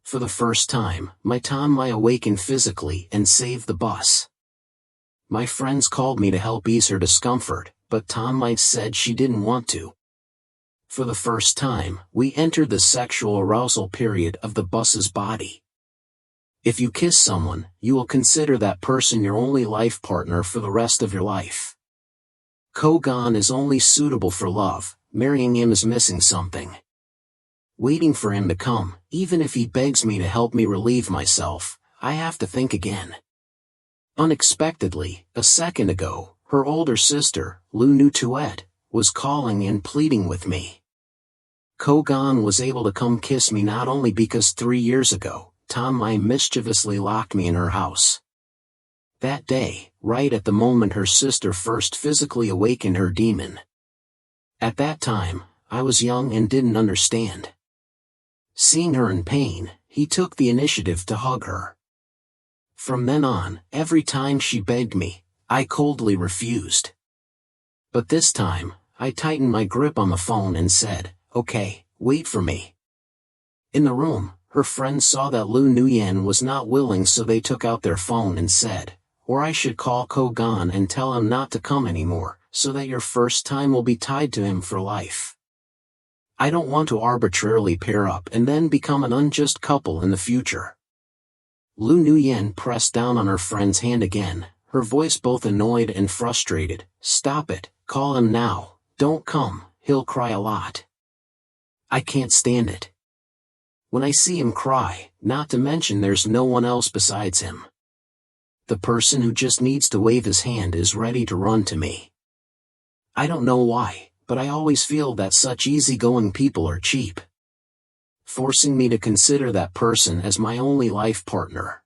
For the first time, my Thanh Mai awakened physically and saved the bus. My friends called me to help ease her discomfort, but Thanh Mai said she didn't want to. For the first time, we entered the sexual arousal period of the bus's body. If you kiss someone, you will consider that person your only life partner for the rest of your life. Kogan is only suitable for love, marrying him is missing something. Waiting for him to come, even if he begs me to help me relieve myself, I have to think again. Unexpectedly, a second ago, her older sister, Lu Nutuet, was calling and pleading with me. Kogan was able to come kiss me not only because 3 years ago, Thanh Mai mischievously locked me in her house. That day, right at the moment her sister first physically awakened her demon. At that time, I was young and didn't understand. Seeing her in pain, he took the initiative to hug her. From then on, every time she begged me, I coldly refused. But this time, I tightened my grip on the phone and said, "Okay, wait for me." In the room, her friends saw that Lu Nuyen was not willing, so they took out their phone and said, "Or I should call Kogan and tell him not to come anymore, so that your first time will be tied to him for life. I don't want to arbitrarily pair up and then become an unjust couple in the future." Lu Nuyen pressed down on her friend's hand again, her voice both annoyed and frustrated. "Stop it, call him now, don't come, he'll cry a lot. I can't stand it. When I see him cry, not to mention there's no one else besides him. The person who just needs to wave his hand is ready to run to me. I don't know why, but I always feel that such easygoing people are cheap. Forcing me to consider that person as my only life partner.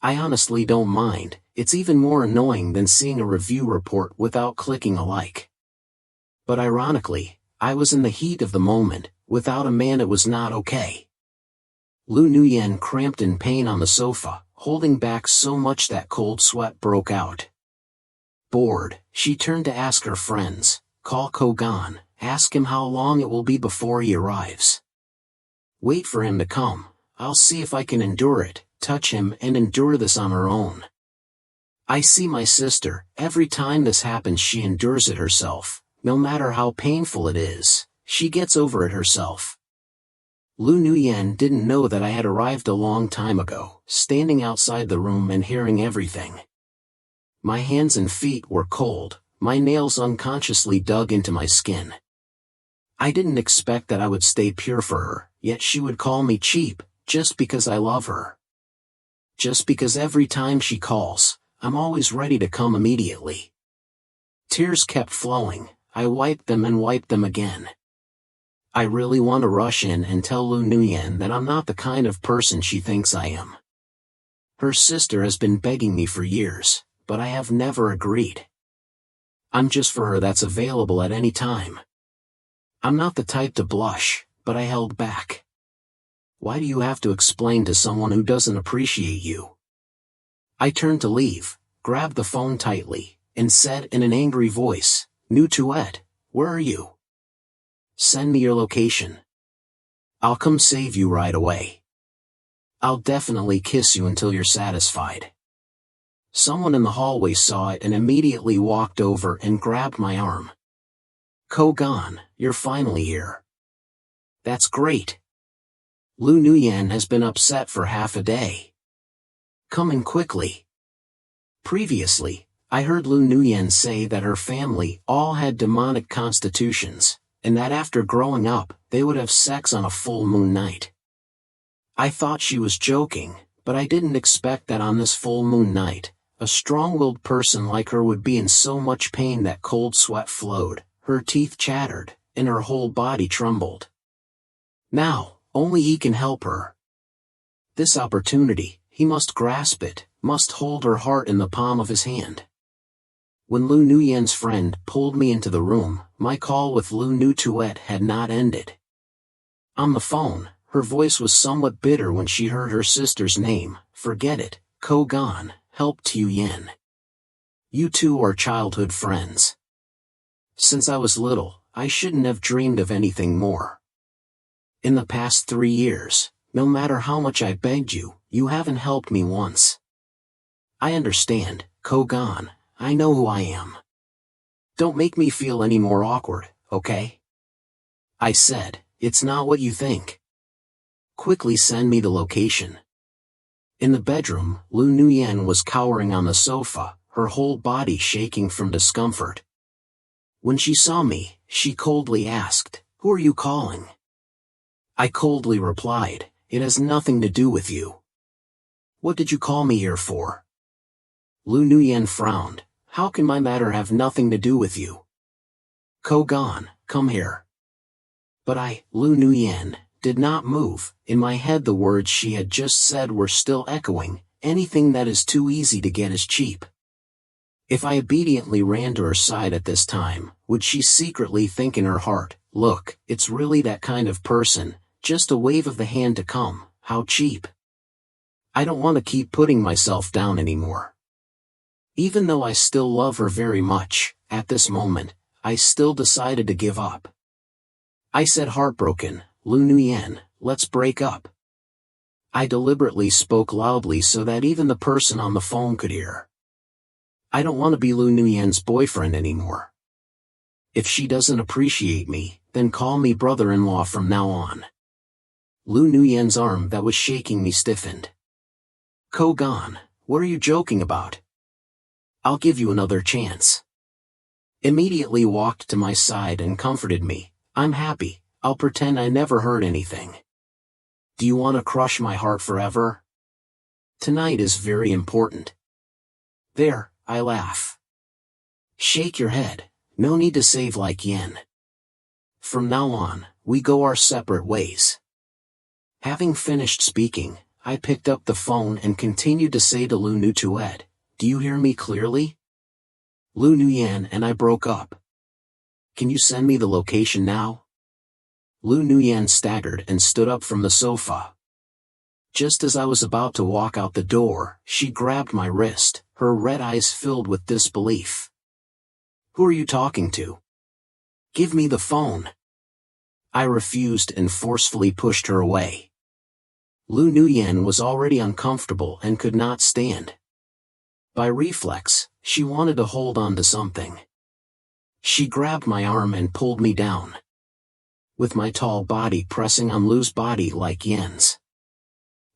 I honestly don't mind, it's even more annoying than seeing a review report without clicking a like. But ironically, I was in the heat of the moment, without a man it was not okay." Lu Nuyen cramped in pain on the sofa, holding back so much that cold sweat broke out. Bored, she turned to ask her friends, "Call Kogan, ask him how long it will be before he arrives. Wait for him to come, I'll see if I can endure it, touch him and endure this on her own. I see my sister, every time this happens she endures it herself, no matter how painful it is, she gets over it herself." Lu Nuyen didn't know that I had arrived a long time ago, standing outside the room and hearing everything. My hands and feet were cold, my nails unconsciously dug into my skin. I didn't expect that I would stay pure for her, yet she would call me cheap, just because I love her. Just because every time she calls, I'm always ready to come immediately. Tears kept flowing, I wiped them and wiped them again. I really want to rush in and tell Lu Nuyen that I'm not the kind of person she thinks I am. Her sister has been begging me for years, but I have never agreed. I'm just for her that's available at any time. I'm not the type to blush, but I held back. Why do you have to explain to someone who doesn't appreciate you? I turned to leave, grabbed the phone tightly, and said in an angry voice, "Nutuet, where are you? Send me your location. I'll come save you right away. I'll definitely kiss you until you're satisfied." Someone in the hallway saw it and immediately walked over and grabbed my arm. "Kogan, you're finally here. That's great. Lu Nuyen has been upset for half a day. Come in quickly." Previously, I heard Lu Nuyen say that her family all had demonic constitutions, and that after growing up, they would have sex on a full moon night. I thought she was joking, but I didn't expect that on this full moon night, a strong-willed person like her would be in so much pain that cold sweat flowed, her teeth chattered, and her whole body trembled. Now, only he can help her. This opportunity, he must grasp it, must hold her heart in the palm of his hand. When Lu Nuyen's friend pulled me into the room, my call with Lu Nutuet had not ended. On the phone, her voice was somewhat bitter when she heard her sister's name. "Forget it, Kogan, help Tu Yen. You two are childhood friends. Since I was little, I shouldn't have dreamed of anything more. In the past 3 years, No matter how much I begged you, you haven't helped me once. I understand, Kogan, I know who I am. Don't make me feel any more awkward, okay? I said, it's not what you think. Quickly send me the location. In the bedroom, Lu Nuyen was cowering on the sofa, her whole body shaking from discomfort. When she saw me, she coldly asked, "Who are you calling?" I coldly replied, "It has nothing to do with you." "What did you call me here for?" Lu Nuyen frowned. "How can my matter have nothing to do with you?" "Kogan, come here." But Lu Nuyen, did not move. In my head the words she had just said were still echoing, "Anything that is too easy to get is cheap." If I obediently ran to her side at this time, would she secretly think in her heart, "Look, it's really that kind of person, just a wave of the hand to come, how cheap." I don't want to keep putting myself down anymore. Even though I still love her very much, at this moment, I still decided to give up. I said heartbroken, "Lu Nuyen, let's break up." I deliberately spoke loudly so that even the person on the phone could hear. I don't want to be Lu Nuyen's boyfriend anymore. If she doesn't appreciate me, then call me brother-in-law from now on. Lu Nuyen's arm that was shaking me stiffened. "Kogan, what are you joking about? I'll give you another chance." Immediately walked to my side and comforted me. "I'm happy, I'll pretend I never heard anything. Do you want to crush my heart forever? Tonight is very important." "There," I laugh. "Shake your head, no need to save like yen. From now on, we go our separate ways." Having finished speaking, I picked up the phone and continued to say to Lu Nuyen, "Do you hear me clearly? Lu Nuyen and I broke up. Can you send me the location now?" Lu Nuyen staggered and stood up from the sofa. Just as I was about to walk out the door, she grabbed my wrist, her red eyes filled with disbelief. "Who are you talking to? Give me the phone." I refused and forcefully pushed her away. Lu Nuyen was already uncomfortable and could not stand. By reflex, she wanted to hold on to something. She grabbed my arm and pulled me down, with my tall body pressing on Lu's body like yen's.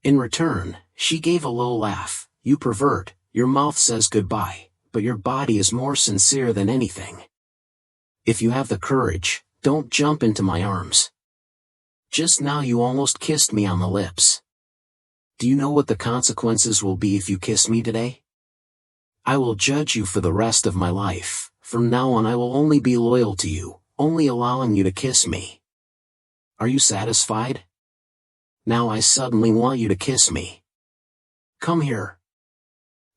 In return, she gave a low laugh. "You pervert, your mouth says goodbye, but your body is more sincere than anything. If you have the courage, don't jump into my arms. Just now you almost kissed me on the lips. Do you know what the consequences will be if you kiss me today? I will judge you for the rest of my life. From now on I will only be loyal to you, only allowing you to kiss me. Are you satisfied? Now I suddenly want you to kiss me. Come here."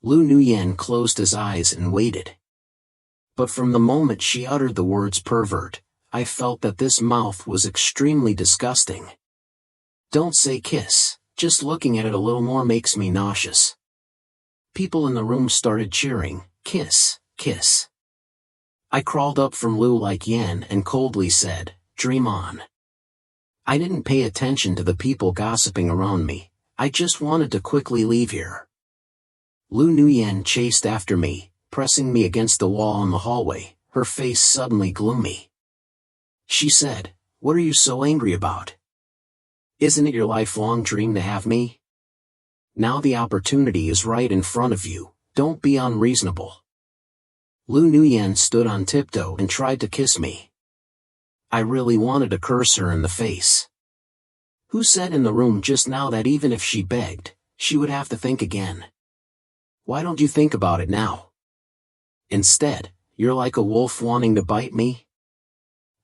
Lu Nuyen closed his eyes and waited. But from the moment she uttered the words pervert, I felt that this mouth was extremely disgusting. Don't say kiss, just looking at it a little more makes me nauseous. People in the room started cheering, "Kiss, kiss." I crawled up from Lu like yen and coldly said, "Dream on." I didn't pay attention to the people gossiping around me, I just wanted to quickly leave here. Lu Nuyen chased after me, pressing me against the wall in the hallway, her face suddenly gloomy. She said, "What are you so angry about? Isn't it your lifelong dream to have me? Now the opportunity is right in front of you, don't be unreasonable." Lu Nuyen stood on tiptoe and tried to kiss me. I really wanted to curse her in the face. Who said in the room just now that even if she begged, she would have to think again? Why don't you think about it now? Instead, you're like a wolf wanting to bite me?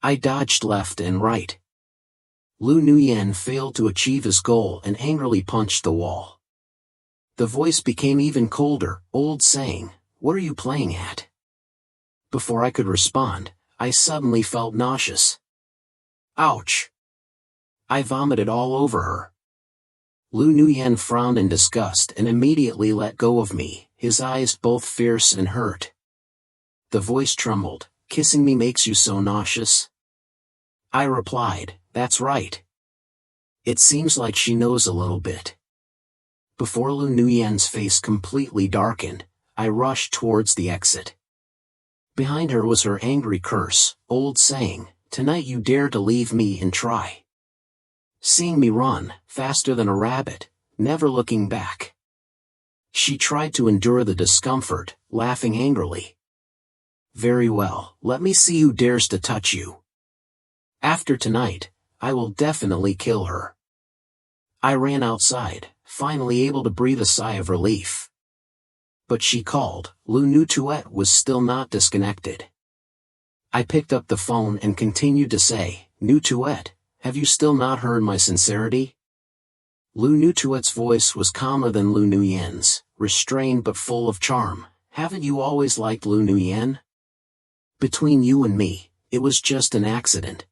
I dodged left and right. Lu Nuyen failed to achieve his goal and angrily punched the wall. The voice became even colder, old saying, "What are you playing at?" Before I could respond, I suddenly felt nauseous. Ouch! I vomited all over her. Lu Nuyen frowned in disgust and immediately let go of me, his eyes both fierce and hurt. The voice trembled, "Kissing me makes you so nauseous?" I replied, "That's right. It seems like she knows a little bit. Before Lu Nuyen's face completely darkened, I rushed towards the exit. Behind her was her angry curse, old saying, "Tonight you dare to leave me and try." Seeing me run, faster than a rabbit, never looking back, she tried to endure the discomfort, laughing angrily. "Very well, let me see who dares to touch you. After tonight, I will definitely kill her." I ran outside, finally able to breathe a sigh of relief. But she called. Lu Nutuet was still not disconnected. I picked up the phone and continued to say, "Nutuet, have you still not heard my sincerity?" Lu Nutuet's voice was calmer than Lu Nuyen's, restrained but full of charm. "Haven't you always liked Lu Nuyen? Between you and me, it was just an accident.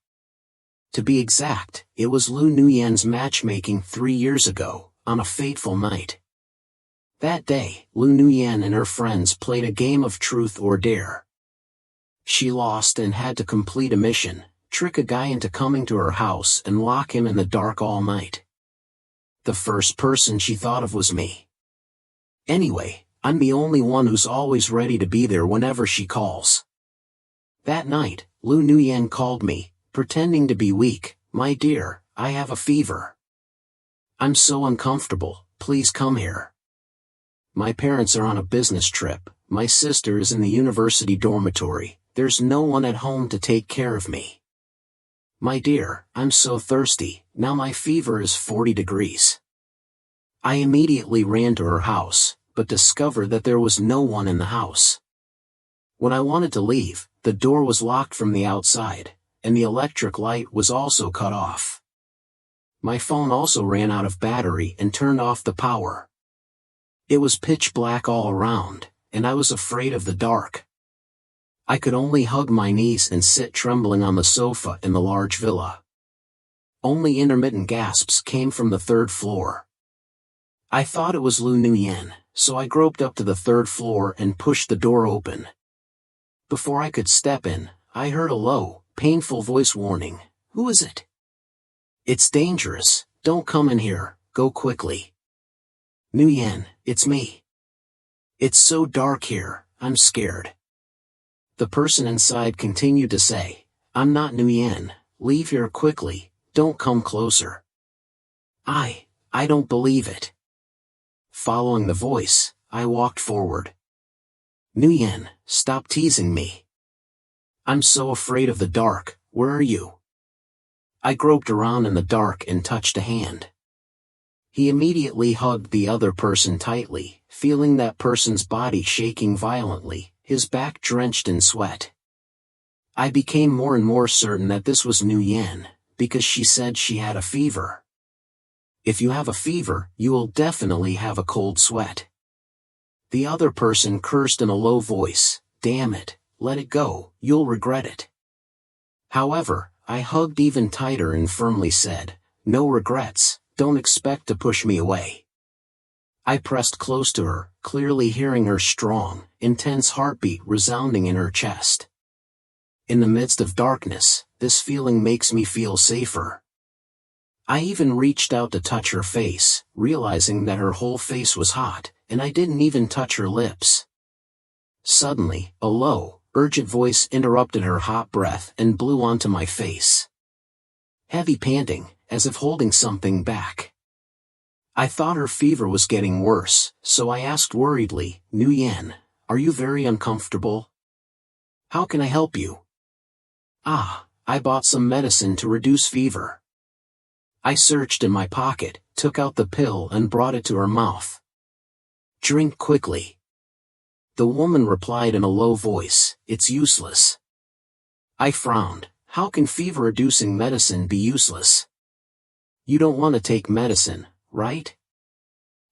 To be exact, it was Lu Nuyen's matchmaking 3 years ago, on a fateful night. That day, Lu Nuyen and her friends played a game of truth or dare. She lost and had to complete a mission, trick a guy into coming to her house and lock him in the dark all night. The first person she thought of was me. Anyway, I'm the only one who's always ready to be there whenever she calls. That night, Lu Nuyen called me, pretending to be weak. "My dear, I have a fever. I'm so uncomfortable, please come here. My parents are on a business trip, my sister is in the university dormitory, there's no one at home to take care of me. My dear, I'm so thirsty, now my fever is 40 degrees. I immediately ran to her house, but discovered that there was no one in the house. When I wanted to leave, the door was locked from the outside, and the electric light was also cut off. My phone also ran out of battery and turned off the power. It was pitch black all around, and I was afraid of the dark. I could only hug my knees and sit trembling on the sofa in the large villa. Only intermittent gasps came from the 3rd floor. I thought it was Lu Nuyen, so I groped up to the 3rd floor and pushed the door open. Before I could step in, I heard a low, painful voice warning, "Who is it? It's dangerous, don't come in here, go quickly." "Nuyen, it's me. It's so dark here, I'm scared." The person inside continued to say, "I'm not Nuyen, leave here quickly, don't come closer." I don't believe it. Following the voice, I walked forward. "Nuyen, stop teasing me. I'm so afraid of the dark, where are you?" I groped around in the dark and touched a hand. He immediately hugged the other person tightly, feeling that person's body shaking violently, his back drenched in sweat. I became more and more certain that this was Nuyen, because she said she had a fever. If you have a fever, you will definitely have a cold sweat. The other person cursed in a low voice, "Damn it, let it go, you'll regret it." However, I hugged even tighter and firmly said, "No regrets, don't expect to push me away." I pressed close to her, clearly hearing her strong, intense heartbeat resounding in her chest. In the midst of darkness, this feeling makes me feel safer. I even reached out to touch her face, realizing that her whole face was hot, and I didn't even touch her lips. Suddenly, a low, urgent voice interrupted her hot breath and blew onto my face. Heavy panting, as if holding something back. I thought her fever was getting worse, so I asked worriedly, "Nuyen, are you very uncomfortable? How can I help you?" I bought some medicine to reduce fever." I searched in my pocket, took out the pill and brought it to her mouth. "Drink quickly." The woman replied in a low voice, "It's useless." I frowned. How can fever-reducing medicine be useless? You don't want to take medicine, right?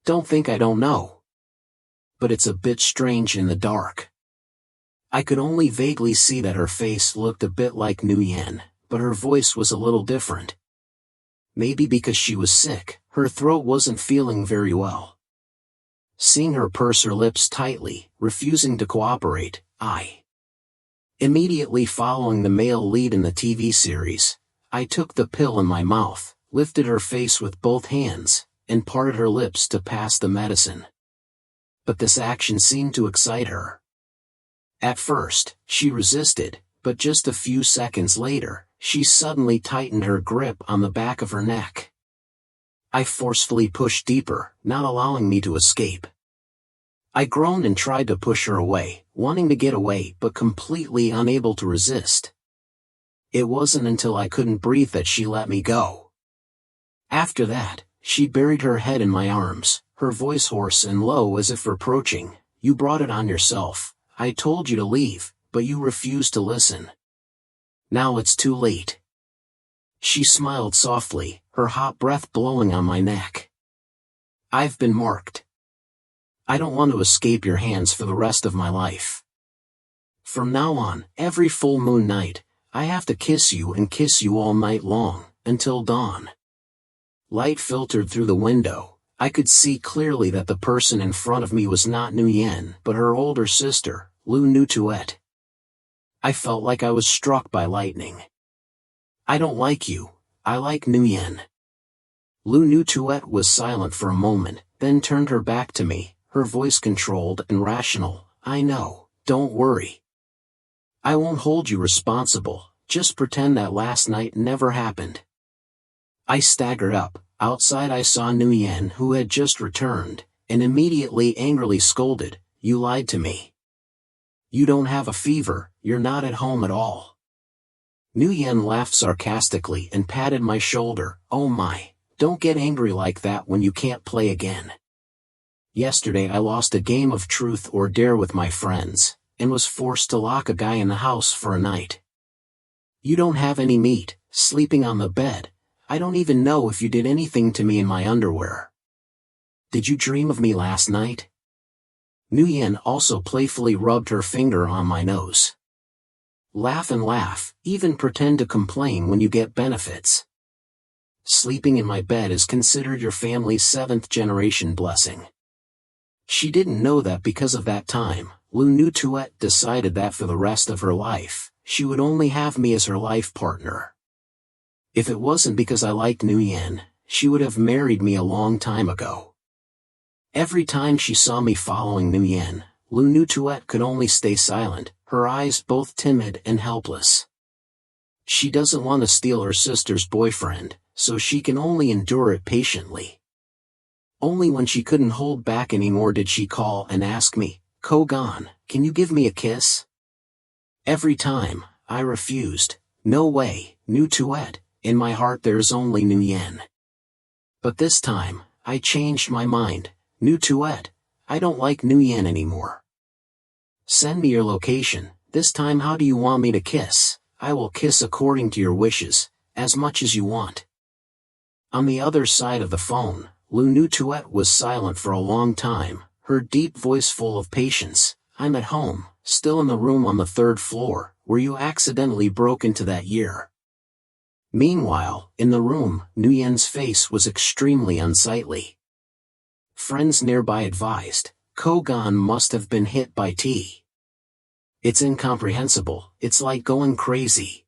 Don't think I don't know. But it's a bit strange in the dark. I could only vaguely see that her face looked a bit like Nuyen, but her voice was a little different. Maybe because she was sick, her throat wasn't feeling very well. Seeing her purse her lips tightly, refusing to cooperate, immediately following the male lead in the TV series, I took the pill in my mouth, lifted her face with both hands, and parted her lips to pass the medicine. But this action seemed to excite her. At first, she resisted, but just a few seconds later, she suddenly tightened her grip on the back of her neck. I forcefully pushed deeper, not allowing me to escape. I groaned and tried to push her away, wanting to get away but completely unable to resist. It wasn't until I couldn't breathe that she let me go. After that, she buried her head in my arms, her voice hoarse and low as if reproaching, "You brought it on yourself. I told you to leave, but you refused to listen. Now it's too late." She smiled softly, her hot breath blowing on my neck. "I've been marked. I don't want to escape your hands for the rest of my life. From now on, every full moon night, I have to kiss you and kiss you all night long, until dawn." Light filtered through the window. I could see clearly that the person in front of me was not Nguyen, but her older sister, Lu Nutuet. I felt like I was struck by lightning. "I don't like you, I like Nguyen." Lu Nutuet was silent for a moment, then turned her back to me, her voice controlled and rational. "I know, don't worry. I won't hold you responsible, just pretend that last night never happened." I staggered up. Outside I saw Nguyen, who had just returned, and immediately angrily scolded, "You lied to me. You don't have a fever, you're not at home at all." Nguyen laughed sarcastically and patted my shoulder. "Oh my, don't get angry like that when you can't play again. Yesterday I lost a game of truth or dare with my friends, and was forced to lock a guy in the house for a night. You don't have any meat, sleeping on the bed. I don't even know if you did anything to me in my underwear. Did you dream of me last night?" Nguyen also playfully rubbed her finger on my nose. "Laugh and laugh, even pretend to complain when you get benefits. Sleeping in my bed is considered your family's 7th-generation blessing." She didn't know that because of that time, Lu Nutuet decided that for the rest of her life, she would only have me as her life partner. If it wasn't because I liked Nguyen, she would have married me a long time ago. Every time she saw me following Nguyen, Lu Nutuet could only stay silent, her eyes both timid and helpless. She doesn't want to steal her sister's boyfriend, so she can only endure it patiently. Only when she couldn't hold back anymore did she call and ask me, "Kogan, can you give me a kiss?" Every time, I refused. "No way, Nutuet. In my heart there's only Nguyen." But this time, I changed my mind. "Nutuet, I don't like Nguyen anymore. Send me your location. This time how do you want me to kiss? I will kiss according to your wishes, as much as you want." On the other side of the phone, Lu Nutuet was silent for a long time, her deep voice full of patience. "I'm at home, still in the room on the 3rd floor, where you accidentally broke into that year." Meanwhile, in the room, Nguyen's face was extremely unsightly. Friends nearby advised, "Kogan must have been hit by T. It's incomprehensible, it's like going crazy."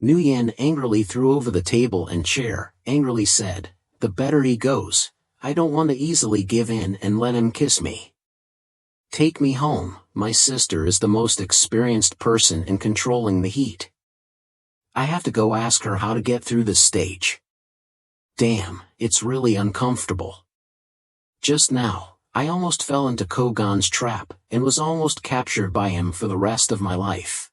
Nguyen angrily threw over the table and chair, angrily said, "The better he goes, I don't want to easily give in and let him kiss me. Take me home, my sister is the most experienced person in controlling the heat. I have to go ask her how to get through this stage. Damn, it's really uncomfortable. Just now, I almost fell into Kogan's trap, and was almost captured by him for the rest of my life."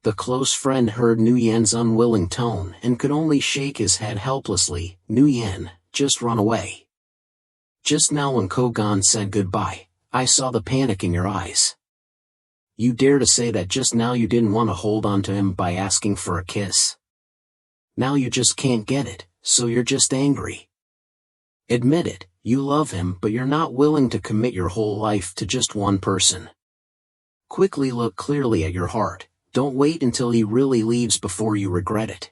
The close friend heard Nguyen's unwilling tone and could only shake his head helplessly. "Nguyen, just run away. Just now when Kogan said goodbye, I saw the panic in your eyes. You dare to say that just now you didn't want to hold on to him by asking for a kiss? Now you just can't get it, so you're just angry. Admit it, you love him but you're not willing to commit your whole life to just one person. Quickly look clearly at your heart, don't wait until he really leaves before you regret it."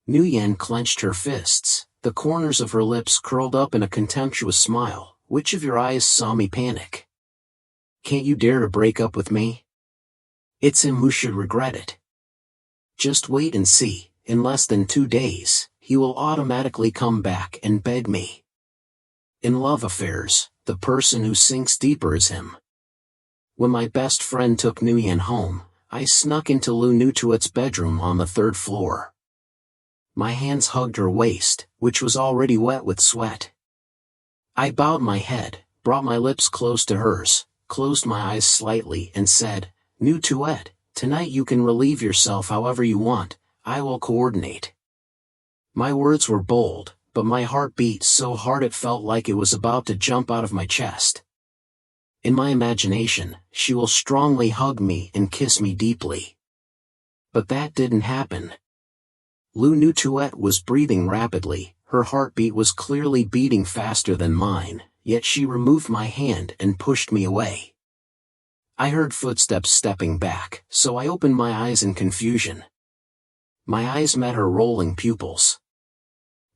Nguyen clenched her fists, the corners of her lips curled up in a contemptuous smile. "Which of your eyes saw me panic? Can't you dare to break up with me? It's him who should regret it. Just wait and see, in less than 2 days, he will automatically come back and beg me. In love affairs, the person who sinks deeper is him. When my best friend took Nguyen home, I snuck into Lu Nutuet's bedroom on the 3rd floor. My hands hugged her waist, which was already wet with sweat. I bowed my head, brought my lips close to hers, closed my eyes slightly and said, "Nutuet, tonight you can relieve yourself however you want, I will coordinate." My words were bold, but my heart beat so hard it felt like it was about to jump out of my chest. In my imagination, she will strongly hug me and kiss me deeply. But that didn't happen. Lu Nutuet was breathing rapidly, her heartbeat was clearly beating faster than mine, yet she removed my hand and pushed me away. I heard footsteps stepping back, so I opened my eyes in confusion. My eyes met her rolling pupils.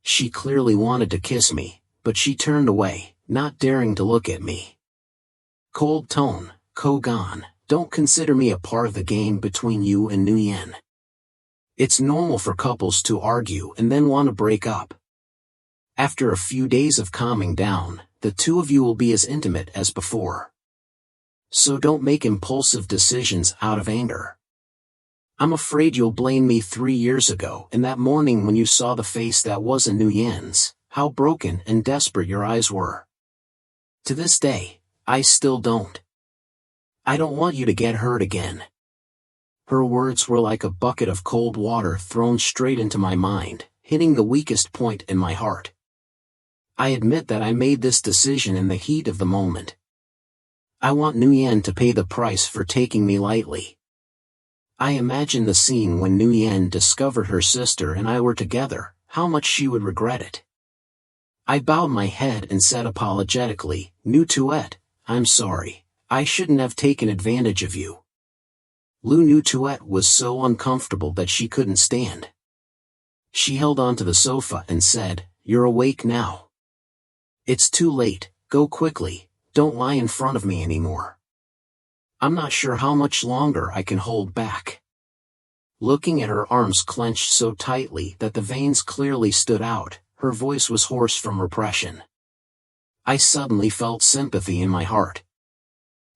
She clearly wanted to kiss me, but she turned away, not daring to look at me. Cold tone, Kogan, don't consider me a part of the game between you and Nguyen. It's normal for couples to argue and then want to break up. After a few days of calming down, the two of you will be as intimate as before. So don't make impulsive decisions out of anger. I'm afraid you'll blame me 3 years ago and that morning when you saw the face that wasn't Nguyen's, how broken and desperate your eyes were. To this day, I still don't. I don't want you to get hurt again. Her words were like a bucket of cold water thrown straight into my mind, hitting the weakest point in my heart. I admit that I made this decision in the heat of the moment. I want Nguyen to pay the price for taking me lightly. I imagined the scene when Nguyen discovered her sister and I were together, how much she would regret it. I bowed my head and said apologetically, "Nutuet, I'm sorry, I shouldn't have taken advantage of you." Lu Nutuet was so uncomfortable that she couldn't stand. She held onto the sofa and said, "You're awake now. It's too late, go quickly, don't lie in front of me anymore. I'm not sure how much longer I can hold back." Looking at her arms clenched so tightly that the veins clearly stood out, her voice was hoarse from repression. I suddenly felt sympathy in my heart.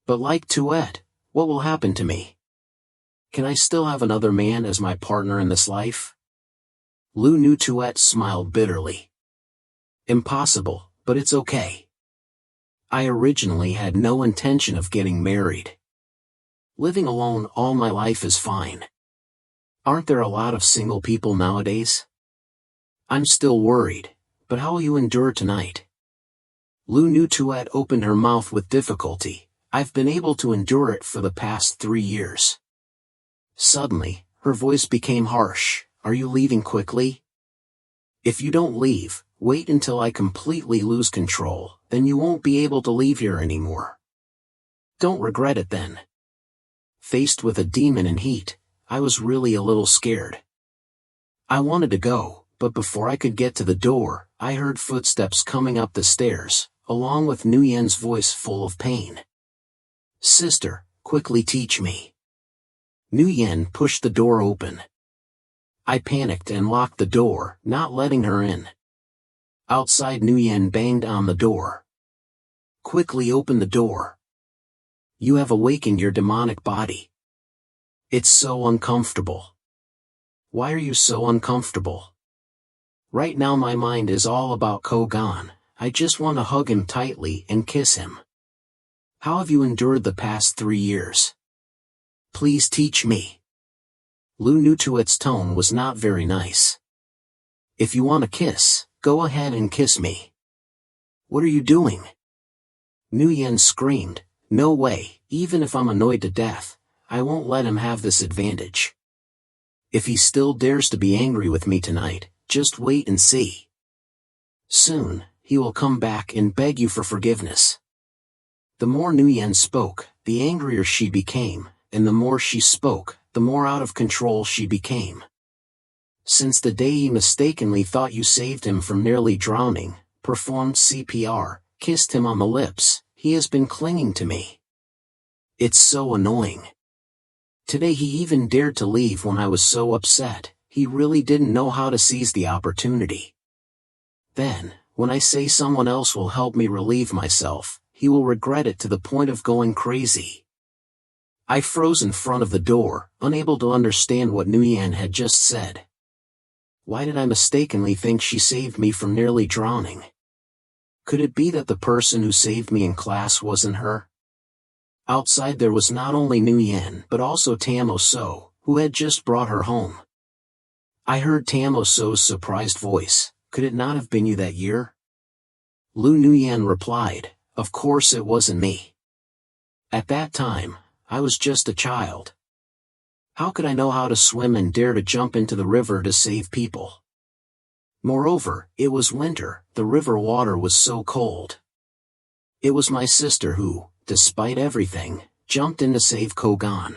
But like Tuet, what will happen to me? Can I still have another man as my partner in this life? Lu Nutuet smiled bitterly. Impossible, but it's okay. I originally had no intention of getting married. Living alone all my life is fine. Aren't there a lot of single people nowadays? I'm still worried, but how will you endure tonight? Lu Nutuet opened her mouth with difficulty. I've been able to endure it for the past 3 years. Suddenly, her voice became harsh. Are you leaving quickly? If you don't leave, wait until I completely lose control, then you won't be able to leave here anymore. Don't regret it then. Faced with a demon in heat, I was really a little scared. I wanted to go, but before I could get to the door, I heard footsteps coming up the stairs, along with Nguyen's voice full of pain. "Sister, quickly teach me." Nguyen pushed the door open. I panicked and locked the door, not letting her in. Outside, Nguyen banged on the door. "Quickly open the door. You have awakened your demonic body. It's so uncomfortable." "Why are you so uncomfortable?" "Right now my mind is all about Kogan. I just want to hug him tightly and kiss him." "How have you endured the past 3 years? Please teach me." Lu Nutuet's tone was not very nice. "If you want a kiss, go ahead and kiss me." "What are you doing?" Nguyen screamed. "No way, even if I'm annoyed to death, I won't let him have this advantage. If he still dares to be angry with me tonight, just wait and see. Soon, he will come back and beg you for forgiveness." The more Nguyen spoke, the angrier she became, and the more she spoke, the more out of control she became. "Since the day he mistakenly thought you saved him from nearly drowning, performed CPR, kissed him on the lips, he has been clinging to me. It's so annoying. Today he even dared to leave when I was so upset. he really didn't know how to seize the opportunity. Then, when I say someone else will help me relieve myself, he will regret it to the point of going crazy. I froze in front of the door, unable to understand what Nguyen had just said. Why did I mistakenly think she saved me from nearly drowning? Could it be that the person who saved me in class wasn't her? Outside there was not only Nguyen but also Tam So, who had just brought her home. I heard Tam So's surprised voice. Could it not have been you that year? Lu Nguyen replied, of course it wasn't me. At that time, I was just a child. How could I know how to swim and dare to jump into the river to save people? Moreover, it was winter, the river water was so cold. It was my sister who, despite everything, jumped in to save Kogan.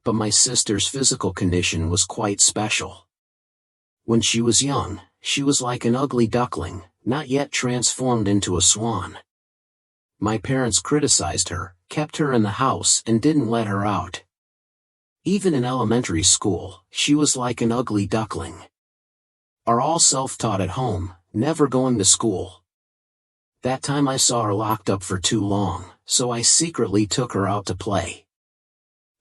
But my sister's physical condition was quite special. When she was young, she was like an ugly duckling, not yet transformed into a swan. My parents criticized her, kept her in the house and didn't let her out. Even in elementary school, she was like an ugly duckling. Are all self-taught at home, never going to school. That time I saw her locked up for too long, so I secretly took her out to play.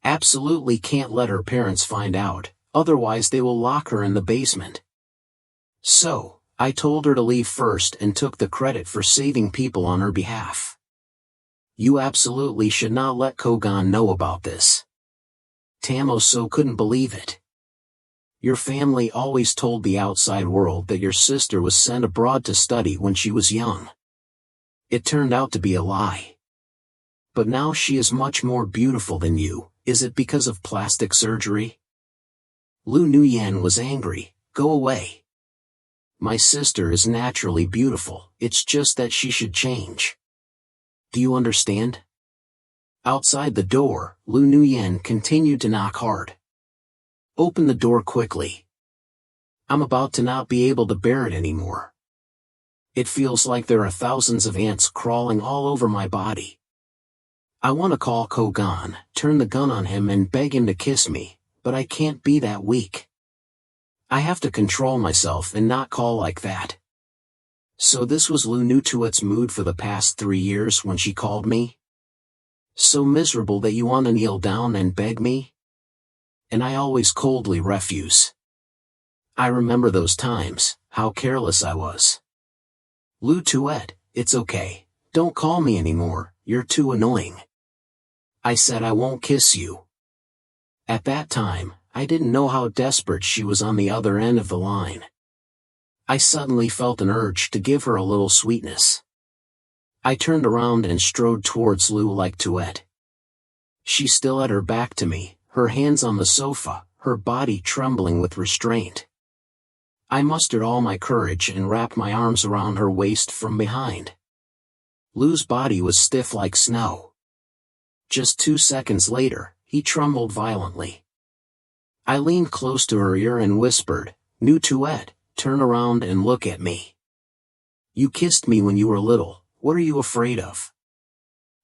Absolutely can't let her parents find out, otherwise they will lock her in the basement. So, I told her to leave first and took the credit for saving people on her behalf. You absolutely should not let Kogan know about this. Tam So couldn't believe it. Your family always told the outside world that your sister was sent abroad to study when she was young. It turned out to be a lie. But now she is much more beautiful than you. Is it because of plastic surgery? Lu Nguyen was angry. Go away. My sister is naturally beautiful, it's just that she should change. Do you understand? Outside the door, Lu Nguyen continued to knock hard. Open the door quickly. I'm about to not be able to bear it anymore. It feels like there are thousands of ants crawling all over my body. I want to call Kogan, turn the gun on him and beg him to kiss me, but I can't be that weak. I have to control myself and not call like that. So this was Lu Nutuet's mood for the past 3 years when she called me? So miserable that you want to kneel down and beg me? And I always coldly refuse. I remember those times, how careless I was. Lu Tuet, it's okay, don't call me anymore, you're too annoying. I said I won't kiss you. At that time, I didn't know how desperate she was on the other end of the line. I suddenly felt an urge to give her a little sweetness. I turned around and strode towards Lu like Tuet. She still had her back to me, her hands on the sofa, her body trembling with restraint. I mustered all my courage and wrapped my arms around her waist from behind. Lu's body was stiff like snow. Just 2 seconds later, he trembled violently. I leaned close to her ear and whispered, Nu Tuet, turn around and look at me. You kissed me when you were little, what are you afraid of?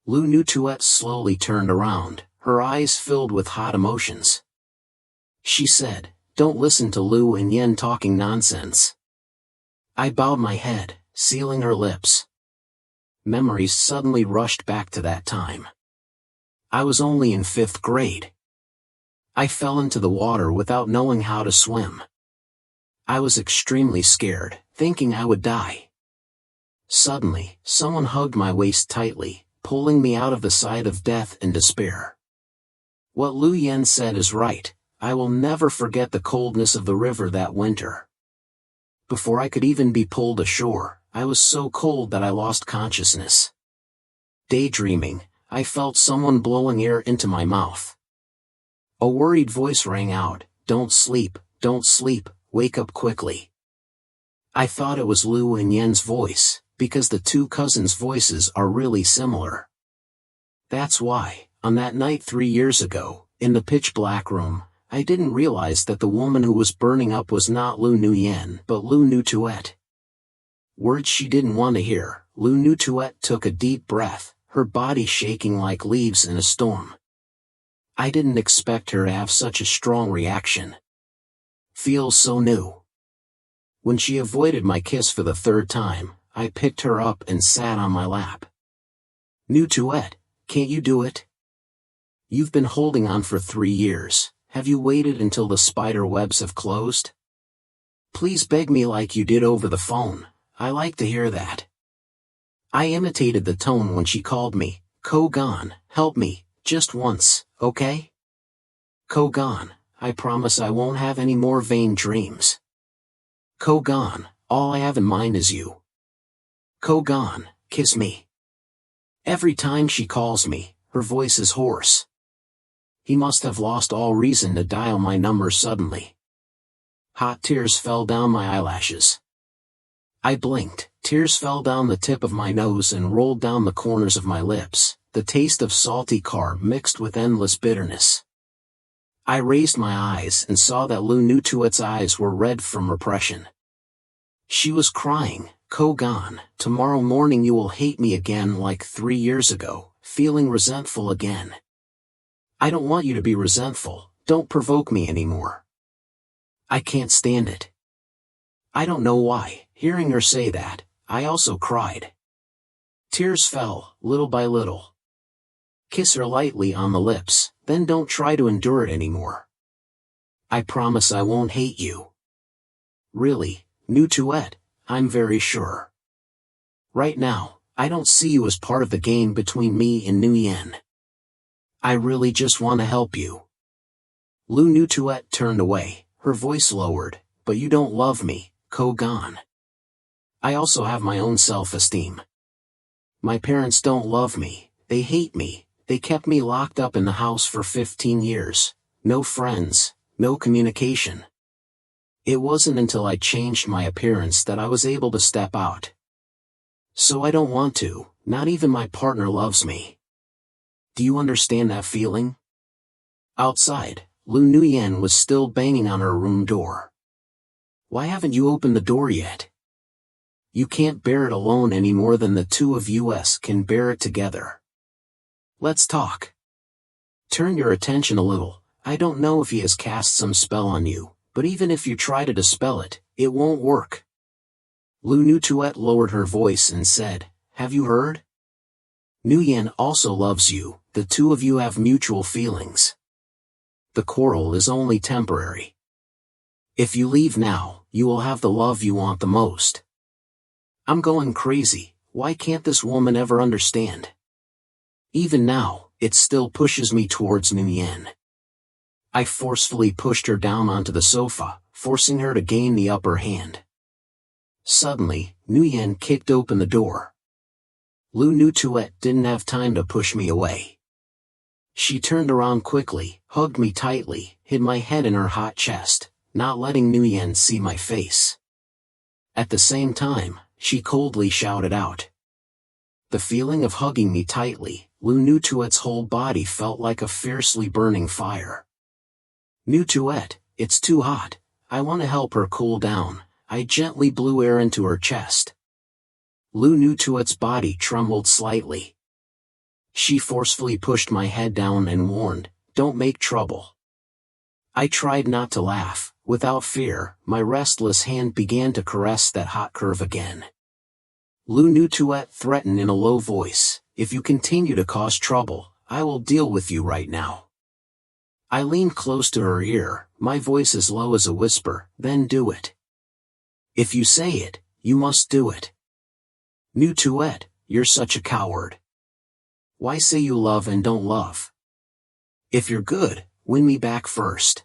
Lu Nutuet slowly turned around, her eyes filled with hot emotions. She said, don't listen to Lu and Yen talking nonsense. I bowed my head, sealing her lips. Memories suddenly rushed back to that time. I was only in 5th grade. I fell into the water without knowing how to swim. I was extremely scared, thinking I would die. Suddenly, someone hugged my waist tightly, pulling me out of the side of death and despair. What Lu Yen said is right, I will never forget the coldness of the river that winter. Before I could even be pulled ashore, I was so cold that I lost consciousness. Daydreaming, I felt someone blowing air into my mouth. A worried voice rang out, don't sleep, wake up quickly. I thought it was Lu and Yen's voice, because the two cousins' voices are really similar. That's why, on that night 3 years ago, in the pitch-black room, I didn't realize that the woman who was burning up was not Lu Nguyen but Lu Nutuet. Words she didn't want to hear, Lu Nutuet took a deep breath, her body shaking like leaves in a storm. I didn't expect her to have such a strong reaction. Feels so new. When she avoided my kiss for the third time, I picked her up and sat on my lap. New Tuet, can't you do it? You've been holding on for 3 years, have you waited until the spider webs have closed? Please beg me like you did over the phone, I like to hear that. I imitated the tone when she called me, Kogan, help me, just once, okay? Kogan, I promise I won't have any more vain dreams. Kogan, all I have in mind is you. Kogan, kiss me. Every time she calls me, her voice is hoarse. He must have lost all reason to dial my number suddenly. Hot tears fell down my eyelashes. I blinked, tears fell down the tip of my nose and rolled down the corners of my lips, the taste of salty carb mixed with endless bitterness. I raised my eyes and saw that Lu Nutuet's eyes were red from repression. She was crying, Kogan, tomorrow morning you will hate me again like 3 years ago, feeling resentful again. I don't want you to be resentful, don't provoke me anymore. I can't stand it. I don't know why, hearing her say that, I also cried. Tears fell, little by little. Kiss her lightly on the lips, then don't try to endure it anymore. I promise I won't hate you. Really, Nutuet, I'm very sure. Right now, I don't see you as part of the game between me and Nguyen. I really just want to help you. Lu Nutuet turned away, her voice lowered, but you don't love me, Kogan. I also have my own self-esteem. My parents don't love me, they hate me, they kept me locked up in the house for 15 years, no friends, no communication. It wasn't until I changed my appearance that I was able to step out. So I don't want to, not even my partner loves me. Do you understand that feeling? Outside, Lu Nguyen was still banging on her room door. Why haven't you opened the door yet? You can't bear it alone any more than the two of us can bear it together. Let's talk. Turn your attention a little, I don't know if he has cast some spell on you, but even if you try to dispel it, it won't work. Lu Nutuet lowered her voice and said, have you heard? Nguyen also loves you, the two of you have mutual feelings. The quarrel is only temporary. If you leave now, you will have the love you want the most. I'm going crazy, why can't this woman ever understand? Even now, it still pushes me towards Nguyen. I forcefully pushed her down onto the sofa, forcing her to gain the upper hand. Suddenly, Nguyen kicked open the door. Lu Nutuet didn't have time to push me away. She turned around quickly, hugged me tightly, hid my head in her hot chest, not letting Nguyen see my face. At the same time, she coldly shouted out. The feeling of hugging me tightly, Lu Nutuet's whole body felt like a fiercely burning fire. Nutuet, it's too hot, I want to help her cool down, I gently blew air into her chest. Lu Nutuet's body trembled slightly. She forcefully pushed my head down and warned, don't make trouble. I tried not to laugh, without fear, my restless hand began to caress that hot curve again. Lu Nutuet threatened in a low voice, if you continue to cause trouble, I will deal with you right now. I leaned close to her ear, my voice as low as a whisper, then do it. If you say it, you must do it. Nutuet, you're such a coward. Why say you love and don't love? If you're good, win me back first.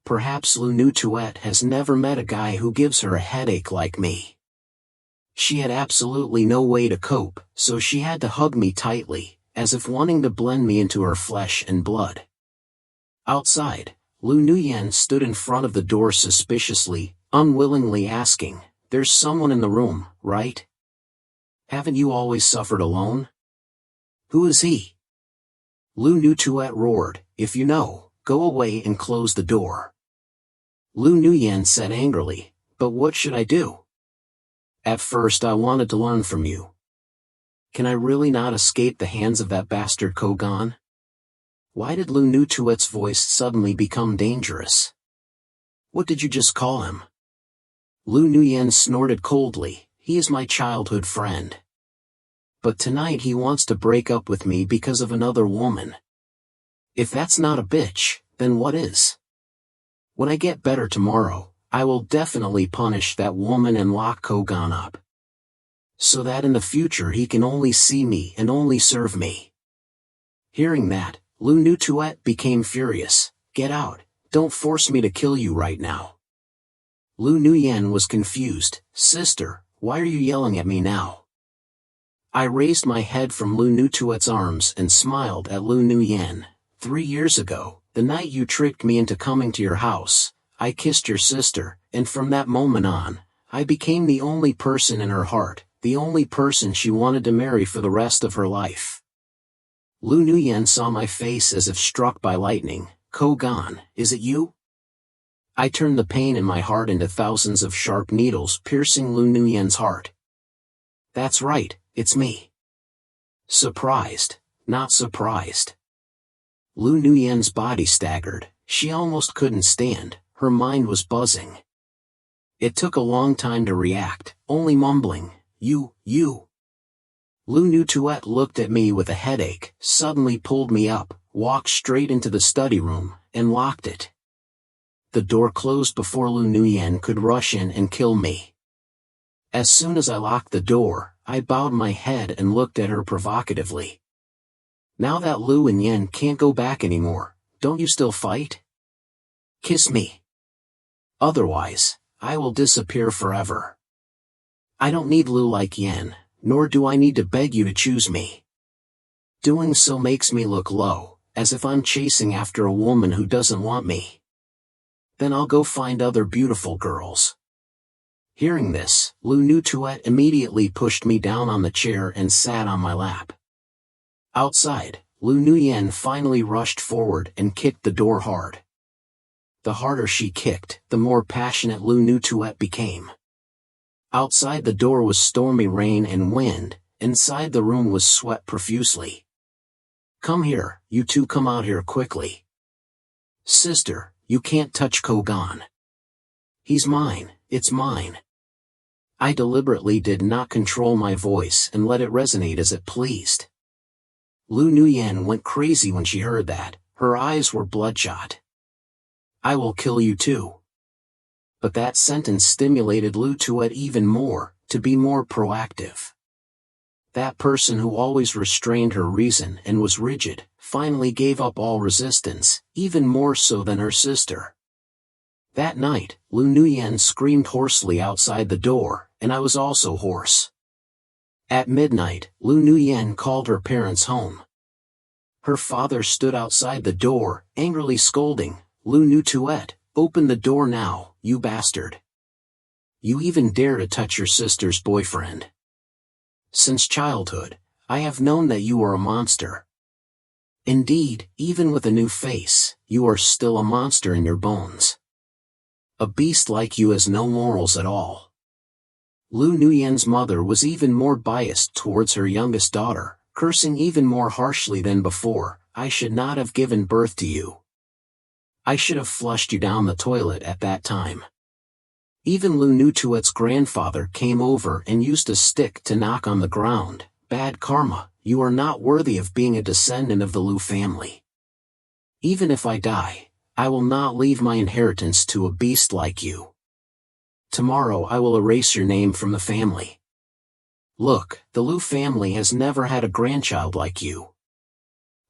Perhaps Lu Nutuet has never met a guy who gives her a headache like me. She had absolutely no way to cope, so she had to hug me tightly, as if wanting to blend me into her flesh and blood. Outside, Lu Nguyen stood in front of the door suspiciously, unwillingly asking, there's someone in the room, right? Haven't you always suffered alone? Who is he? Lu Nutuet roared, if you know, go away and close the door. Lu Nguyen said angrily, but what should I do? At first I wanted to learn from you. Can I really not escape the hands of that bastard Kogan? Why did Lu Nutuet's voice suddenly become dangerous? What did you just call him? Lu Nuyen snorted coldly. He is my childhood friend. But tonight he wants to break up with me because of another woman. If that's not a bitch, then what is? When I get better tomorrow, I will definitely punish that woman and lock Kogan up. So that in the future he can only see me and only serve me. Hearing that, Lu Nutuet became furious. Get out, don't force me to kill you right now. Lu Nuyen was confused. Sister, why are you yelling at me now? I raised my head from Lu Nutuet's arms and smiled at Lu Nuyen. 3 years ago, the night you tricked me into coming to your house, I kissed your sister, and from that moment on, I became the only person in her heart, the only person she wanted to marry for the rest of her life. Lu Nuyen saw my face as if struck by lightning. Kogan, is it you? I turned the pain in my heart into thousands of sharp needles piercing Lu Nuyen's heart. That's right, it's me. Surprised, not surprised. Lu Nuyen's body staggered. She almost couldn't stand. Her mind was buzzing. It took a long time to react, only mumbling, you. Lu Nutuet looked at me with a headache, suddenly pulled me up, walked straight into the study room, and locked it. The door closed before Lu Nuyen could rush in and kill me. As soon as I locked the door, I bowed my head and looked at her provocatively. Now that Lu and Yen can't go back anymore, don't you still fight? Kiss me. Otherwise, I will disappear forever. I don't need Lu like Yen, nor do I need to beg you to choose me. Doing so makes me look low, as if I'm chasing after a woman who doesn't want me. Then I'll go find other beautiful girls. Hearing this, Lu Nutuet immediately pushed me down on the chair and sat on my lap. Outside, Lu Nuyen finally rushed forward and kicked the door hard. The harder she kicked, the more passionate Lu Nutuet became. Outside the door was stormy rain and wind, inside the room was sweat profusely. Come here, you two, come out here quickly. Sister, you can't touch Kogan. He's mine, it's mine. I deliberately did not control my voice and let it resonate as it pleased. Lu Nuyen went crazy when she heard that. Her eyes were bloodshot. I will kill you too. But that sentence stimulated Lu Tuet even more, to be more proactive. That person who always restrained her reason and was rigid, finally gave up all resistance, even more so than her sister. That night, Lu Nuyen screamed hoarsely outside the door, and I was also hoarse. At midnight, Lu Nuyen called her parents home. Her father stood outside the door, angrily scolding, Lu Nutuet, open the door now, you bastard. You even dare to touch your sister's boyfriend. Since childhood, I have known that you are a monster. Indeed, even with a new face, you are still a monster in your bones. A beast like you has no morals at all. Lu Nuyen's mother was even more biased towards her youngest daughter, cursing even more harshly than before. I should not have given birth to you. I should have flushed you down the toilet at that time. Even Lu Nutuet's grandfather came over and used a stick to knock on the ground. Bad karma, you are not worthy of being a descendant of the Lu family. Even if I die, I will not leave my inheritance to a beast like you. Tomorrow I will erase your name from the family. Look, the Lu family has never had a grandchild like you.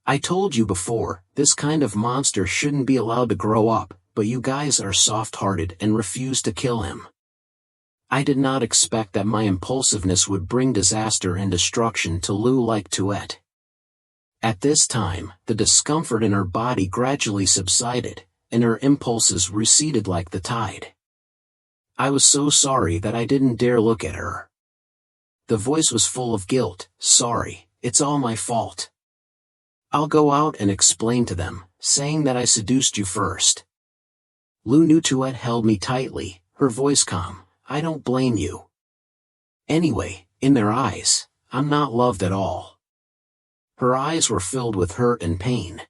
I told you before, this kind of monster shouldn't be allowed to grow up, but you guys are soft-hearted and refuse to kill him. I did not expect that my impulsiveness would bring disaster and destruction to Lu like Tuet. At this time, the discomfort in her body gradually subsided, and her impulses receded like the tide. I was so sorry that I didn't dare look at her. The voice was full of guilt. Sorry, it's all my fault. I'll go out and explain to them, saying that I seduced you first. Lu Nutuet held me tightly, her voice calm. I don't blame you. Anyway, in their eyes, I'm not loved at all. Her eyes were filled with hurt and pain.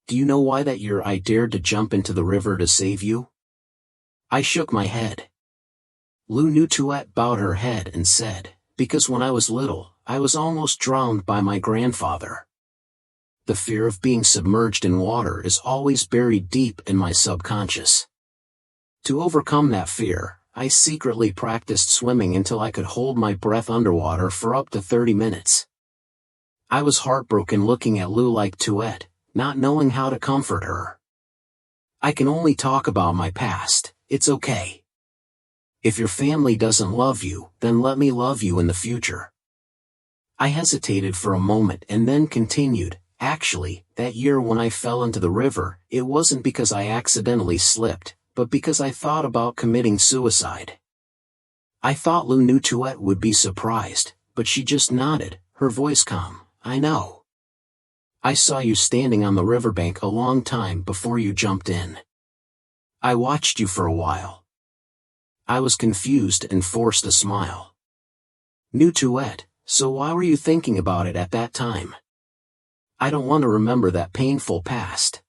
Do you know why that year I dared to jump into the river to save you? I shook my head. Lu Nutuet bowed her head and said, "Because when I was little, I was almost drowned by my grandfather. The fear of being submerged in water is always buried deep in my subconscious. To overcome that fear, I secretly practiced swimming until I could hold my breath underwater for up to 30 minutes. I was heartbroken looking at Lu like Tuet, not knowing how to comfort her. I can only talk about my past, it's okay. If your family doesn't love you, then let me love you in the future." I hesitated for a moment and then continued, "Actually, that year when I fell into the river, it wasn't because I accidentally slipped, but because I thought about committing suicide." I thought Lu Nutuet would be surprised, but she just nodded, her voice calm. "I know. I saw you standing on the riverbank a long time before you jumped in. I watched you for a while." I was confused and forced a smile. "Nutuet, so why were you thinking about it at that time?" "I don't want to remember that painful past.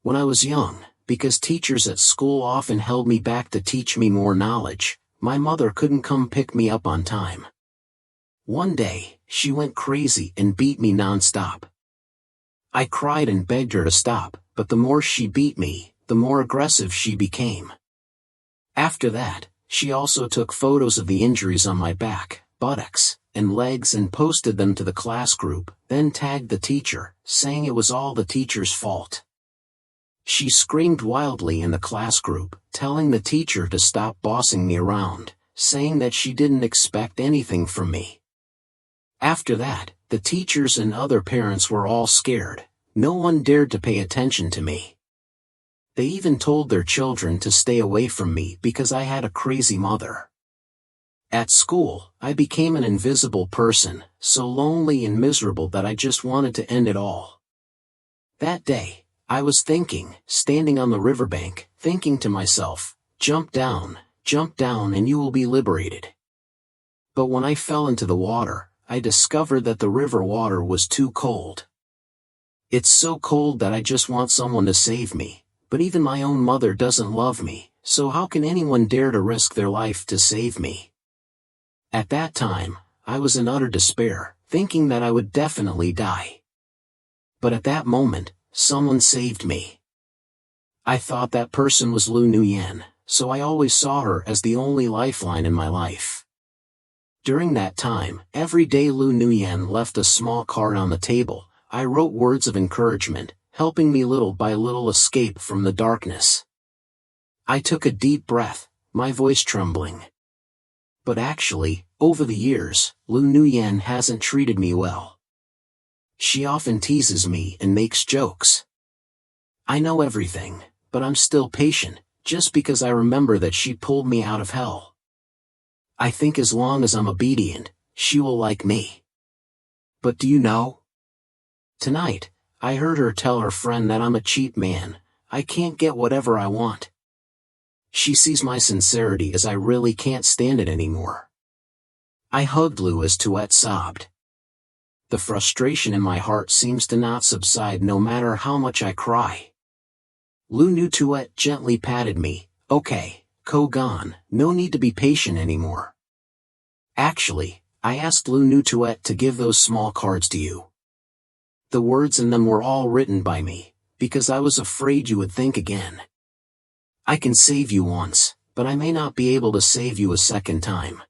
When I was young, because teachers at school often held me back to teach me more knowledge, my mother couldn't come pick me up on time. One day, she went crazy and beat me non-stop. I cried and begged her to stop, but the more she beat me, the more aggressive she became. After that, she also took photos of the injuries on my back, buttocks, and legs and posted them to the class group, then tagged the teacher, saying it was all the teacher's fault. She screamed wildly in the class group, telling the teacher to stop bossing me around, saying that she didn't expect anything from me. After that, the teachers and other parents were all scared. No one dared to pay attention to me. They even told their children to stay away from me because I had a crazy mother. At school, I became an invisible person, so lonely and miserable that I just wanted to end it all. That day, I was thinking, standing on the riverbank, thinking to myself, jump down, and you will be liberated." But when I fell into the water, I discovered that the river water was too cold. It's so cold that I just want someone to save me, but even my own mother doesn't love me, so how can anyone dare to risk their life to save me? At that time, I was in utter despair, thinking that I would definitely die. But at that moment, someone saved me. I thought that person was Lu Nuyen, so I always saw her as the only lifeline in my life. During that time, every day Lu Nuyen left a small card on the table. I wrote words of encouragement, helping me little by little escape from the darkness. I took a deep breath, my voice trembling. But actually, over the years, Lu Nuyen hasn't treated me well. She often teases me and makes jokes. I know everything, but I'm still patient, just because I remember that she pulled me out of hell. I think as long as I'm obedient, she will like me. But do you know? Tonight, I heard her tell her friend that I'm a cheap man, I can't get whatever I want. She sees my sincerity as I really can't stand it anymore. I hugged Lu as Tuet sobbed. The frustration in my heart seems to not subside no matter how much I cry. Lu Nutuet gently patted me. "Okay, Kogan, no need to be patient anymore. Actually, I asked Lu Nutuet to give those small cards to you. The words in them were all written by me, because I was afraid you would think again. I can save you once, but I may not be able to save you a second time."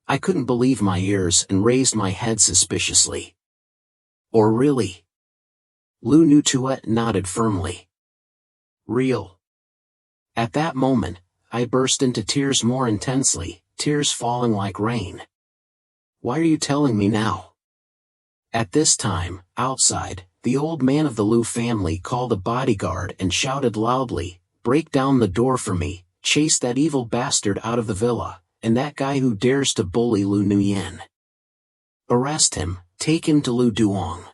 I couldn't believe my ears and raised my head suspiciously. "Or really?" Lu Nutuet nodded firmly. "Real." At that moment, I burst into tears more intensely, tears falling like rain. "Why are you telling me now?" At this time, outside, the old man of the Lu family called a bodyguard and shouted loudly, "Break down the door for me, chase that evil bastard out of the villa, and that guy who dares to bully Lu Nuyen. Arrest him, take him to Lu Duong.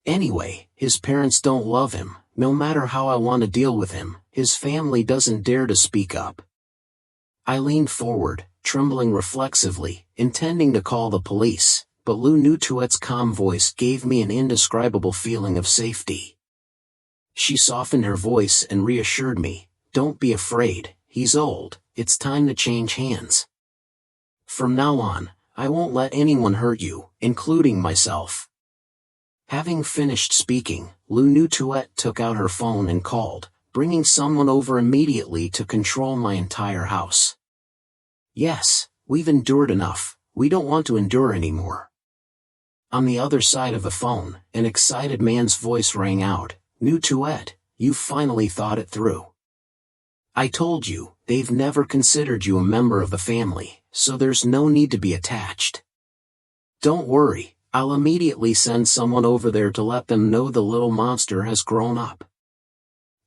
Anyway, his parents don't love him, no matter how I want to deal with him, his family doesn't dare to speak up." I leaned forward, trembling reflexively, intending to call the police, but Lu Nutuet's calm voice gave me an indescribable feeling of safety. She softened her voice and reassured me, Don't be afraid, he's old, it's time to change hands. From now on, I won't let anyone hurt you, including myself." Having finished speaking, Lu Nutuet took out her phone and called, bringing someone over immediately to control my entire house. "Yes, we've endured enough, we don't want to endure anymore." On the other side of the phone, an excited man's voice rang out, "Nutuet, you've finally thought it through. I told you, they've never considered you a member of the family, so there's no need to be attached. Don't worry, I'll immediately send someone over there to let them know the little monster has grown up."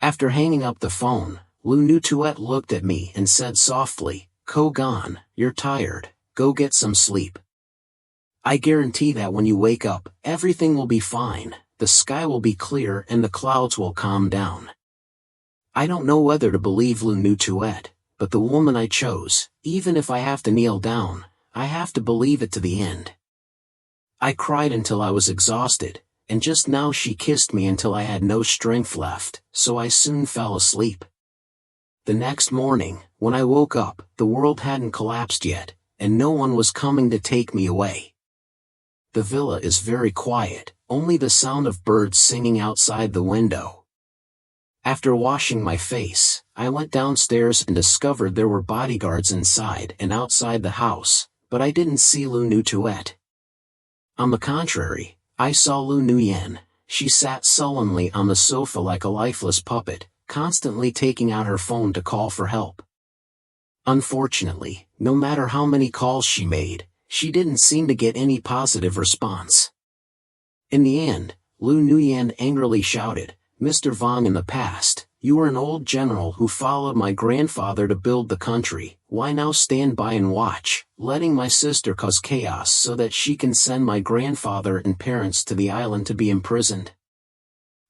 After hanging up the phone, Lu Nutuet looked at me and said softly, "Kogan, you're tired, go get some sleep. I guarantee that when you wake up, everything will be fine, the sky will be clear and the clouds will calm down." I don't know whether to believe Lu Nutuet, but the woman I chose, even if I have to kneel down, I have to believe it to the end. I cried until I was exhausted, and just now she kissed me until I had no strength left, so I soon fell asleep. The next morning, when I woke up, the world hadn't collapsed yet, and no one was coming to take me away. The villa is very quiet, only the sound of birds singing outside the window. After washing my face, I went downstairs and discovered there were bodyguards inside and outside the house, but I didn't see Lu Nutuet. On the contrary, I saw Lu Nuyen. She sat sullenly on the sofa like a lifeless puppet, constantly taking out her phone to call for help. Unfortunately, no matter how many calls she made, she didn't seem to get any positive response. In the end, Lu Nuyen angrily shouted, "Mr. Vong, in the past, you were an old general who followed my grandfather to build the country. Why now stand by and watch, letting my sister cause chaos so that she can send my grandfather and parents to the island to be imprisoned?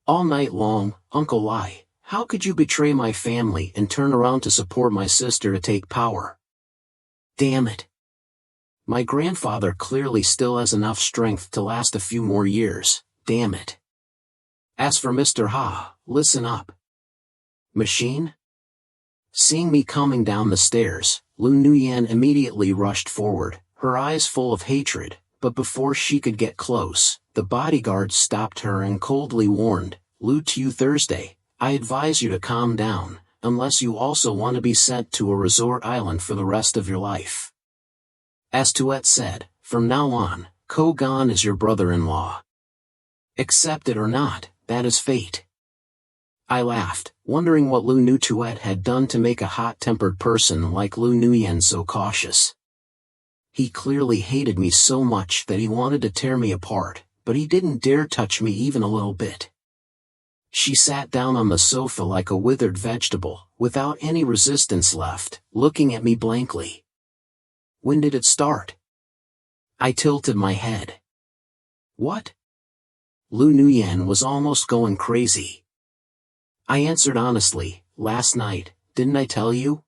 All night long, Uncle Lai, how could you betray my family and turn around to support my sister to take power? Damn it. My grandfather clearly still has enough strength to last a few more years, damn it. As for Mr. Ha, listen up. Machine?" Seeing me coming down the stairs, Lu Nuyen immediately rushed forward, her eyes full of hatred, but before she could get close, the bodyguard stopped her and coldly warned, "Lu Tu Thursday, I advise you to calm down, unless you also want to be sent to a resort island for the rest of your life." As Tuet said, "From now on, Kogan is your brother-in-law. Accept it or not, that is fate." I laughed, wondering what Lu Nutuet had done to make a hot-tempered person like Lu Nuyen so cautious. He clearly hated me so much that he wanted to tear me apart, but he didn't dare touch me even a little bit. She sat down on the sofa like a withered vegetable, without any resistance left, looking at me blankly. "When did it start?" I tilted my head. "What?" Lu Nuyen was almost going crazy. I answered honestly, "Last night, didn't I tell you?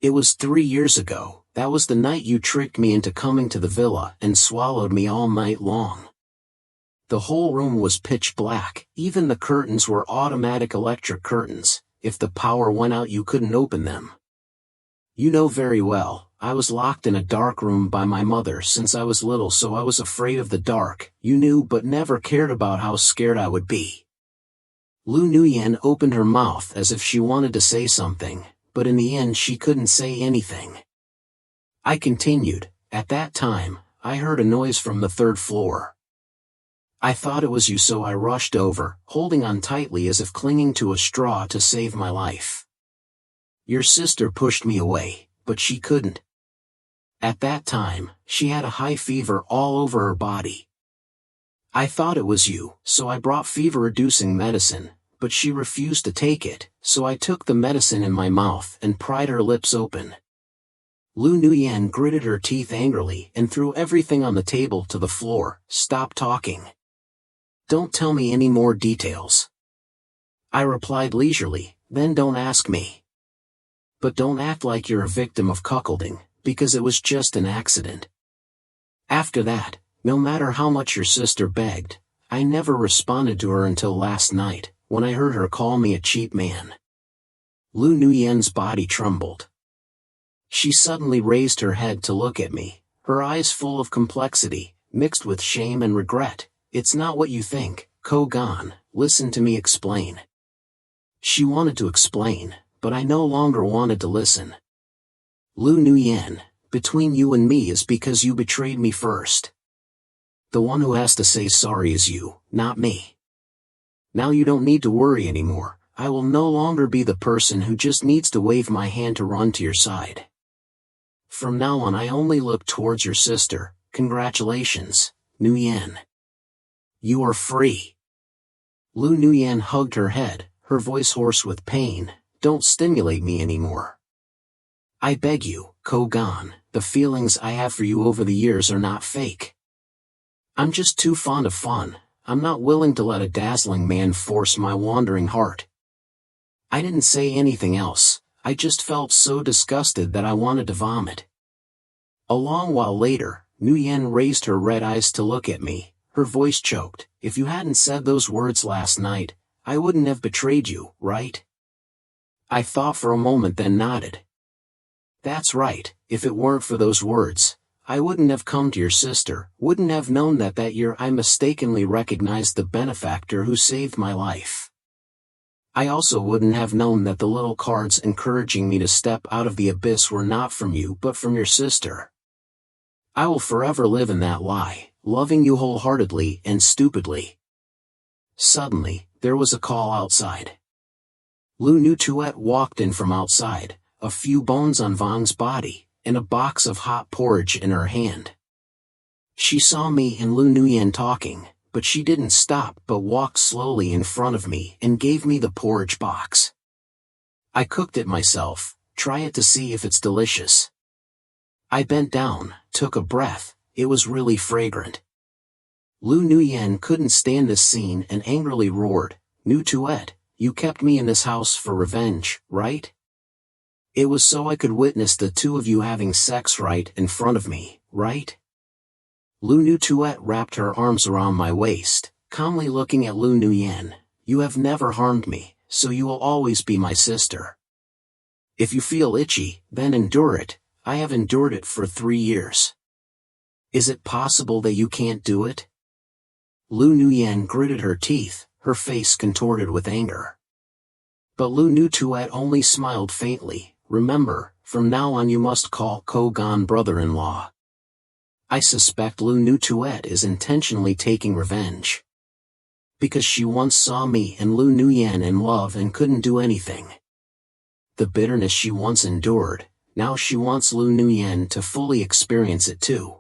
It was 3 years ago, that was the night you tricked me into coming to the villa and swallowed me all night long. The whole room was pitch black, even the curtains were automatic electric curtains, if the power went out you couldn't open them. You know very well, I was locked in a dark room by my mother since I was little, so I was afraid of the dark, you knew, but never cared about how scared I would be." Lu Nuyen opened her mouth as if she wanted to say something, but in the end she couldn't say anything. I continued, "At that time, I heard a noise from the 3rd floor. I thought it was you, so I rushed over, holding on tightly as if clinging to a straw to save my life. Your sister pushed me away, but she couldn't. At that time, she had a high fever all over her body. I thought it was you, so I brought fever-reducing medicine, but she refused to take it, so I took the medicine in my mouth and pried her lips open." Lu Nuyen gritted her teeth angrily and threw everything on the table to the floor. "Stop talking. Don't tell me any more details." I replied leisurely, "Then don't ask me. But don't act like you're a victim of cuckolding, because it was just an accident. After that, no matter how much your sister begged, I never responded to her until last night, when I heard her call me a cheap man. Lu Nuyen's body trembled. She suddenly raised her head to look at me, her eyes full of complexity, mixed with shame and regret. It's not what you think, Kogan, listen to me explain. She wanted to explain, but I no longer wanted to listen. Lu Nuyen, between you and me is because you betrayed me first. The one who has to say sorry is you, not me. Now you don't need to worry anymore. I will no longer be the person who just needs to wave my hand to run to your side. From now on I only look towards your sister. Congratulations, Nuyen. You are free. Lu Nuyen hugged her head, her voice hoarse with pain. Don't stimulate me anymore. I beg you, Kogan, the feelings I have for you over the years are not fake. I'm just too fond of fun. I'm not willing to let a dazzling man force my wandering heart. I didn't say anything else, I just felt so disgusted that I wanted to vomit. A long while later, Nuyen raised her red eyes to look at me, her voice choked. If you hadn't said those words last night, I wouldn't have betrayed you, right? I thought for a moment then nodded. That's right, if it weren't for those words, I wouldn't have come to your sister, wouldn't have known that year I mistakenly recognized the benefactor who saved my life. I also wouldn't have known that the little cards encouraging me to step out of the abyss were not from you but from your sister. I will forever live in that lie, loving you wholeheartedly and stupidly. Suddenly, there was a call outside. Lu Nutuet walked in from outside, a few bones on Vang's body, and a box of hot porridge in her hand. She saw me and Lu Nuyen talking, but she didn't stop but walked slowly in front of me and gave me the porridge box. I cooked it myself, try it to see if it's delicious. I bent down, took a breath, it was really fragrant. Lu Nuyen couldn't stand this scene and angrily roared, Nutuet, you kept me in this house for revenge, right? It was so I could witness the two of you having sex right in front of me, right? Lu Nutuet wrapped her arms around my waist, calmly looking at Lu Nuyen. You have never harmed me, so you will always be my sister. If you feel itchy, then endure it. I have endured it for 3 years. Is it possible that you can't do it? Lu Nuyen gritted her teeth, her face contorted with anger. But Lu Nutuet only smiled faintly. Remember, from now on you must call Kogan brother-in-law. I suspect Lu Nutuet is intentionally taking revenge. Because she once saw me and Lu Nuyen in love and couldn't do anything. The bitterness she once endured, now she wants Lu Nuyen to fully experience it too.